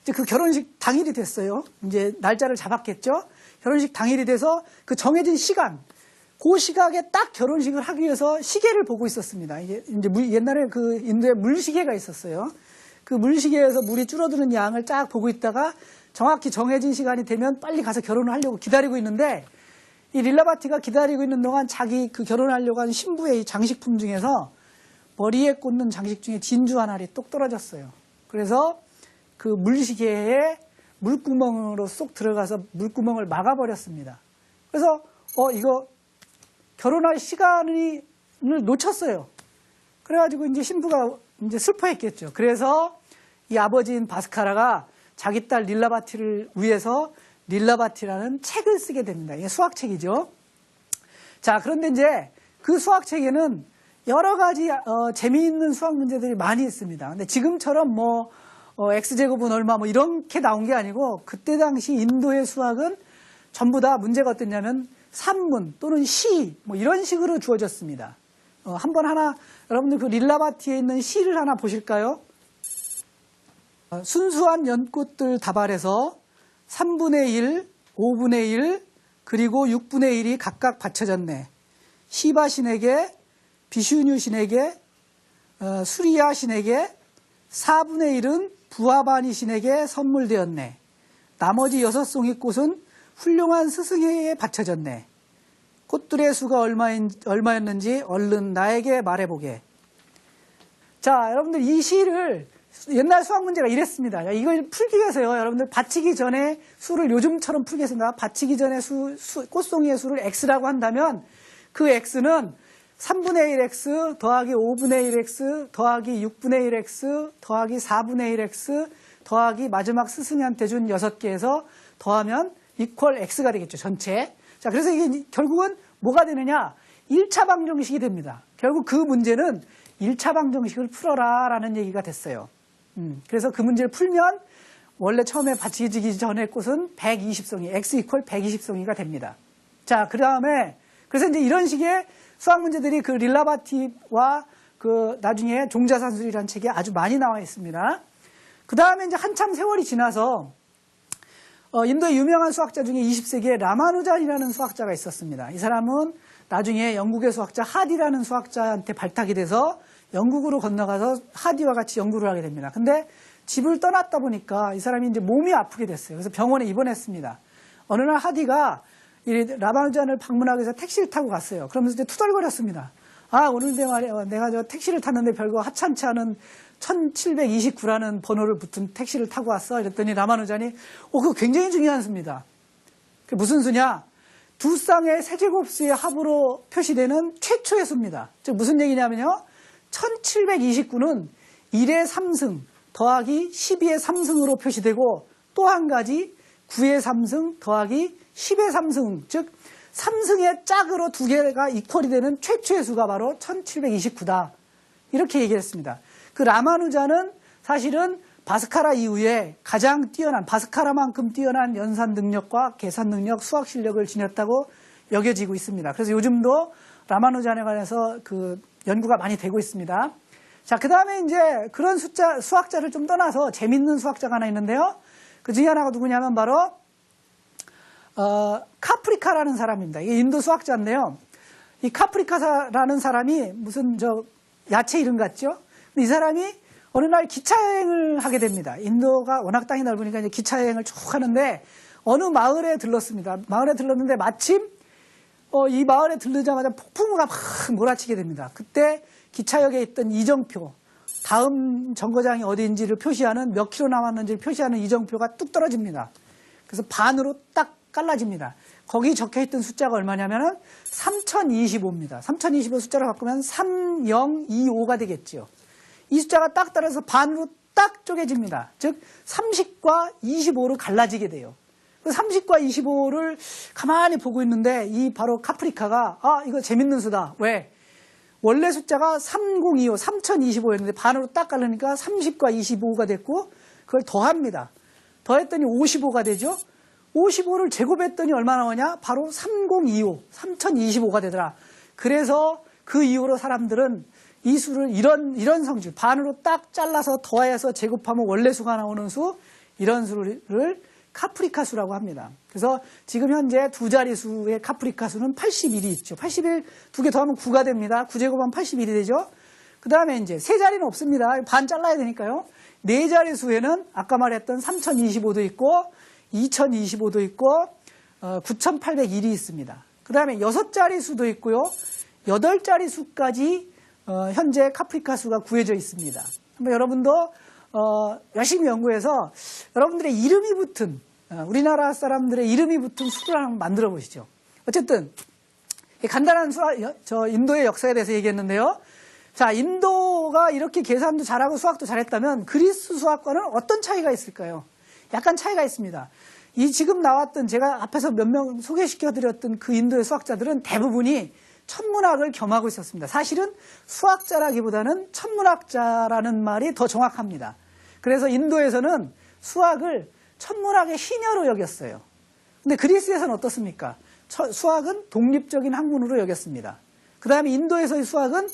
이제 그 결혼식 당일이 됐어요. 이제 날짜를 잡았겠죠. 결혼식 당일이 돼서 그 정해진 시간, 그 시각에 딱 결혼식을 하기 위해서 시계를 보고 있었습니다. 이제 옛날에 그 인도에 물시계가 있었어요. 그 물시계에서 물이 줄어드는 양을 쫙 보고 있다가 정확히 정해진 시간이 되면 빨리 가서 결혼을 하려고 기다리고 있는데, 이 릴라바티가 기다리고 있는 동안 자기 그 결혼하려고 한 신부의 이 장식품 중에서 머리에 꽂는 장식 중에 진주 한 알이 똑 떨어졌어요. 그래서 그 물시계에 물구멍으로 쏙 들어가서 물구멍을 막아버렸습니다. 그래서 이거 결혼할 시간을 놓쳤어요. 그래가지고 이제 신부가 이제 슬퍼했겠죠. 그래서 이 아버지인 바스카라가 자기 딸 릴라바티를 위해서 릴라바티라는 책을 쓰게 됩니다. 이게 수학책이죠. 자, 그런데 이제 그 수학책에는 여러 가지 재미있는 수학 문제들이 많이 있습니다. 근데 지금처럼 x제곱은 얼마 이렇게 나온 게 아니고, 그때 당시 인도의 수학은 전부 다 문제가 어땠냐면 산문 또는 시 이런 식으로 주어졌습니다. 한번 여러분들 그 릴라바티에 있는 시를 하나 보실까요? 순수한 연꽃들 다발에서 3분의 1, 5분의 1, 그리고 6분의 1이 각각 바쳐졌네. 시바 신에게, 비슈뉴 신에게, 수리야 신에게, 4분의 1은 부하바니 신에게 선물되었네. 나머지 6송이 꽃은 훌륭한 스승에게 바쳐졌네. 꽃들의 수가 얼마였는지 얼른 나에게 말해보게. 자, 여러분들 이 시를 옛날 수학 문제가 이랬습니다. 이걸 풀기 위해서요, 여러분들 받치기 전에 수를 요즘처럼 풀겠습니다. 받치기 전에 꽃송이의 수를 x라고 한다면 그 x는 3분의 1x 더하기 5분의 1x 더하기 6분의 1x 더하기 4분의 1x 더하기 마지막 스승한테 준 6개에서 더하면 이퀄 x가 되겠죠, 전체. 자, 그래서 이게 결국은 뭐가 되느냐? 1차 방정식이 됩니다. 결국 그 문제는 1차 방정식을 풀어라 라는 얘기가 됐어요. 그래서 그 문제를 풀면 원래 처음에 받치기 전에 꽃은 120송이, x 이퀄 120송이가 됩니다. 자, 그 다음에 그래서 이제 이런 식의 수학 문제들이 그 릴라바티와 그 나중에 종자산술이라는 책에 아주 많이 나와 있습니다. 그 다음에 이제 한참 세월이 지나서 인도의 유명한 수학자 중에 20세기에 라마누잔이라는 수학자가 있었습니다. 이 사람은 나중에 영국의 수학자 하디라는 수학자한테 발탁이 돼서 영국으로 건너가서 하디와 같이 연구를 하게 됩니다. 근데 집을 떠났다 보니까 이 사람이 이제 몸이 아프게 됐어요. 그래서 병원에 입원했습니다. 어느 날 하디가 이 라마누잔을 방문하기 위해서 택시를 타고 갔어요. 그러면서 이제 투덜거렸습니다. 오늘 내가 저 택시를 탔는데 별거 하찮지 않은 1729라는 번호를 붙은 택시를 타고 왔어. 이랬더니 라마누잔이 그거 굉장히 중요한 수입니다. 그게 무슨 수냐? 두 쌍의 세제곱수의 합으로 표시되는 최초의 수입니다. 즉 무슨 얘기냐면요, 1729는 1의 3승 더하기 12의 3승으로 표시되고, 또 한 가지 9의 3승 더하기 10의 3승, 즉 3승의 짝으로 두 개가 이퀄이 되는 최초의 수가 바로 1729다. 이렇게 얘기했습니다. 그 라마누잔은 사실은 바스카라 이후에 가장 뛰어난, 바스카라만큼 뛰어난 연산 능력과 계산 능력, 수학 실력을 지녔다고 여겨지고 있습니다. 그래서 요즘도 라마누잔에 관해서 그 연구가 많이 되고 있습니다. 자, 그 다음에 이제 그런 수학자를 좀 떠나서 재밌는 수학자가 하나 있는데요. 그 중에 하나가 누구냐면 바로 카프리카라는 사람입니다. 이게 인도 수학자인데요. 이 카프리카라는 사람이 무슨 야채 이름 같죠? 근데 이 사람이 어느 날 기차여행을 하게 됩니다. 인도가 워낙 땅이 넓으니까 이제 기차여행을 쭉 하는데 어느 마을에 들렀습니다. 마을에 들렀는데 마침 이 마을에 들르자마자 폭풍우가 막 몰아치게 됩니다. 그때 기차역에 있던 이정표, 다음 정거장이 어디인지를 표시하는, 몇 킬로 남았는지를 표시하는 이정표가 뚝 떨어집니다. 그래서 반으로 딱 갈라집니다. 거기 적혀있던 숫자가 얼마냐면은 3025입니다. 3025 숫자를 바꾸면 3025가 되겠지요. 이 숫자가 딱 따라서 반으로 딱 쪼개집니다. 즉 30과 25로 갈라지게 돼요. 30과 25를 가만히 보고 있는데 이 바로 카프리카가 이거 재밌는 수다. 왜? 원래 숫자가 3025, 3025였는데 반으로 딱 갈르니까 30과 25가 됐고 그걸 더합니다. 더했더니 55가 되죠. 55를 제곱했더니 얼마 나오냐? 바로 3025, 3025가 되더라. 그래서 그 이후로 사람들은 이 수를 이런 성질, 반으로 딱 잘라서 더해서 제곱하면 원래 수가 나오는 수, 이런 수를 카프리카 수라고 합니다. 그래서 지금 현재 두 자릿수의 카프리카 수는 81이 있죠. 81 두 개 더하면 9가 됩니다. 9제곱하면 81이 되죠. 그 다음에 이제 세 자리는 없습니다. 반 잘라야 되니까요. 네 자릿수에는 아까 말했던 3025도 있고 2025도 있고 9801이 있습니다. 그 다음에 6자릿수도 있고요. 8자릿수까지 현재 카프리카 수가 구해져 있습니다. 한번 여러분도 열심히 연구해서 여러분들의 이름이 붙은 우리나라 사람들의 이름이 붙은 수를 한번 만들어 보시죠. 어쨌든 간단한 저 인도의 역사에 대해서 얘기했는데요. 자, 인도가 이렇게 계산도 잘하고 수학도 잘했다면 그리스 수학과는 어떤 차이가 있을까요? 약간 차이가 있습니다. 이 지금 나왔던 제가 앞에서 몇 명 소개시켜드렸던 그 인도의 수학자들은 대부분이 천문학을 겸하고 있었습니다. 사실은 수학자라기보다는 천문학자라는 말이 더 정확합니다. 그래서 인도에서는 수학을 천문학의 희녀로 여겼어요. 근데 그리스에서는 어떻습니까? 수학은 독립적인 학문으로 여겼습니다. 그 다음에 인도에서의 수학은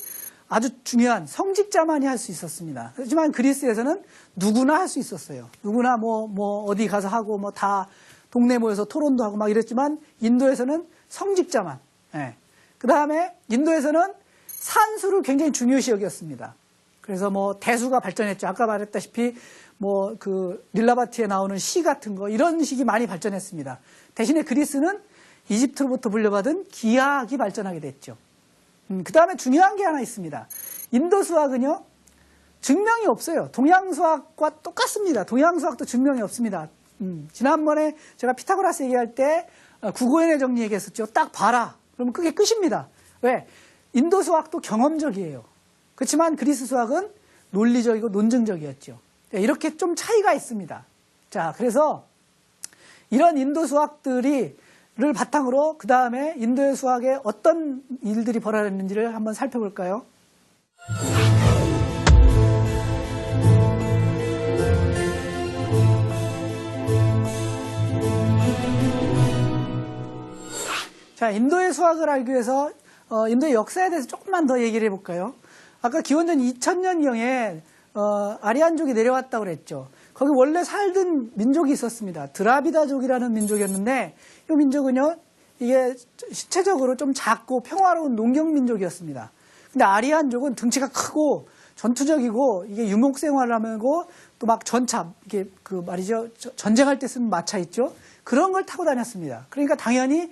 아주 중요한 성직자만이 할 수 있었습니다. 하지만 그리스에서는 누구나 할 수 있었어요. 누구나 뭐 어디 가서 하고 뭐 다 동네 모여서 토론도 하고 막 이랬지만 인도에서는 성직자만. 예. 그 다음에 인도에서는 산수를 굉장히 중요시 여겼습니다. 그래서 뭐 대수가 발전했죠. 아까 말했다시피 뭐 그 릴라바티에 나오는 시 같은 거 이런 식이 많이 발전했습니다. 대신에 그리스는 이집트로부터 물려받은 기하학이 발전하게 됐죠. 그 다음에 중요한 게 하나 있습니다. 인도 수학은요, 증명이 없어요. 동양 수학과 똑같습니다. 동양 수학도 증명이 없습니다. 지난번에 제가 피타고라스 얘기할 때 구고연의 정리 얘기했었죠. 딱 봐라. 그러면 그게 끝입니다. 왜? 인도 수학도 경험적이에요. 그렇지만 그리스 수학은 논리적이고 논증적이었죠. 이렇게 좀 차이가 있습니다. 자, 그래서 이런 인도 수학들을 바탕으로 그 다음에 인도의 수학에 어떤 일들이 벌어졌는지를 한번 살펴볼까요? 자, 인도의 수학을 알기 위해서 인도의 역사에 대해서 조금만 더 얘기를 해볼까요? 아까 기원전 2000년경에 아리안족이 내려왔다고 그랬죠. 거기 원래 살던 민족이 있었습니다. 드라비다족이라는 민족이었는데 이 민족은요, 이게 신체적으로 좀 작고 평화로운 농경민족이었습니다. 근데 아리안족은 등치가 크고 전투적이고 이게 유목생활을 하고 또 막 전차, 이게 그 말이죠. 전쟁할 때 쓰는 마차 있죠. 그런 걸 타고 다녔습니다. 그러니까 당연히